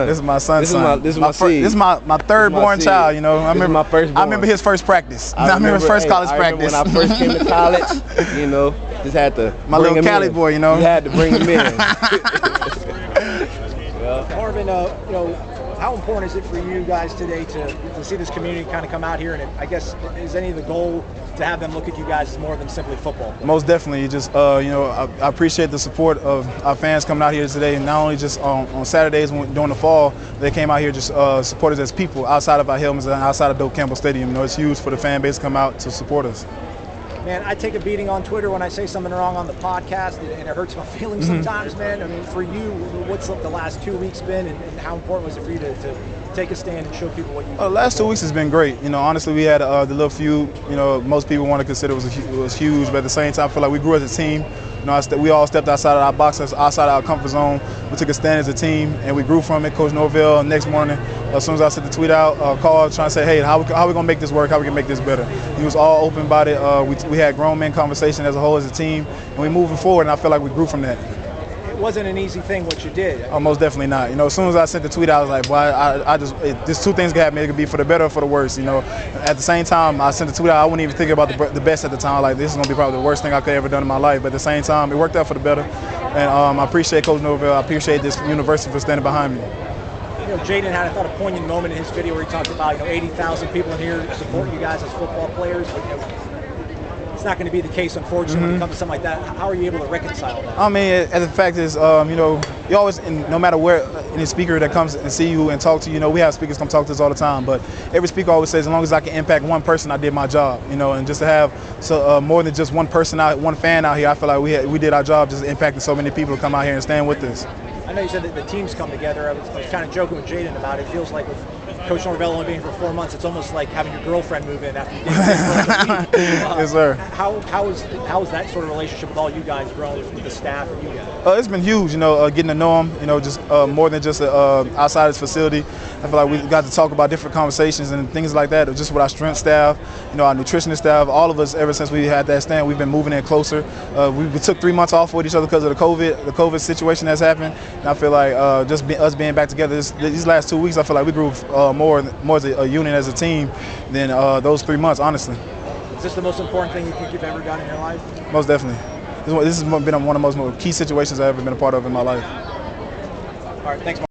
This is my son's son. This is my seed. This is my third born child. You know, I remember his first practice. I remember his first college practice. When I first came to college, you know, just had to my bring little Cali boy. You know, you had to bring him in. Marvin, you know, how important is it for you guys today to see this community kind of come out here? And I guess, is any of the goal to have them look at you guys as more than simply football? Most definitely. Just you know, I appreciate the support of our fans coming out here today, and not only just on Saturdays during the fall, they came out here just support us as people outside of our helmets and outside of Doak Campbell Stadium. You know, it's huge for the fan base to come out to support us. Man, I take a beating on Twitter when I say something wrong on the podcast, and it hurts my feelings sometimes, man. I mean, for you, what's the last 2 weeks been, and how important was it for you to take a stand and show people what you do? The last 2 weeks has been great. You know, honestly, we had the little feud, you know, most people want to consider was huge, but at the same time, I feel like we grew as a team. You know, we all stepped outside of our boxes, outside of our comfort zone. We took a stand as a team, and we grew from it. Coach Norvell, next morning, as soon as I sent the tweet out, called trying to say, hey, how we going to make this work, how we can make this better. He was all open about it. We had grown men conversation as a whole as a team, and we moving forward, and I feel like we grew from that. It wasn't an easy thing what you did. Oh, most definitely not. You know, as soon as I sent the tweet out, I was like, boy, there's two things can happen. It could be for the better or for the worse. You know, at the same time, I sent the tweet out. I wasn't even thinking about the best at the time. Like, this is gonna be probably the worst thing I could ever done in my life. But at the same time, it worked out for the better. And I appreciate Coach Norvell. I appreciate this university for standing behind me. You know, Jaden had, I thought, a poignant moment in his video where he talked about, 80,000 people in here support you guys as football players. But, it's not going to be the case, unfortunately, when it comes to something like that. How are you able to reconcile that? I mean, the fact is, you know, you always, no matter where any speaker that comes and see you and talk to you, you know, we have speakers come talk to us all the time, but every speaker always says, as long as I can impact one person, I did my job, you know, and just to have more than just one person out, one fan out here, I feel like we did our job, just impacting so many people to come out here and stand with us. I know you said that the teams come together. I was kind of joking with Jaden about it. It feels like with Coach Norvell only being for 4 months, it's almost like having your girlfriend move in after you did Yes, sir. How is that sort of relationship with all you guys grown with the staff and you guys? It's been huge, you know, getting to know him, you know, just more than just outside his facility. I feel like we got to talk about different conversations and things like that, just with our strength staff, you know, our nutritionist staff, all of us, ever since we had that stand, we've been moving in closer. We took 3 months off with each other because of the COVID situation that's happened. And I feel like us being back together these last 2 weeks, I feel like we grew more as a unit as a team than those 3 months, honestly. Is this the most important thing you think you've ever done in your life? Most definitely. This has been one of the most key situations I've ever been a part of in my life. All right, thanks, Mark.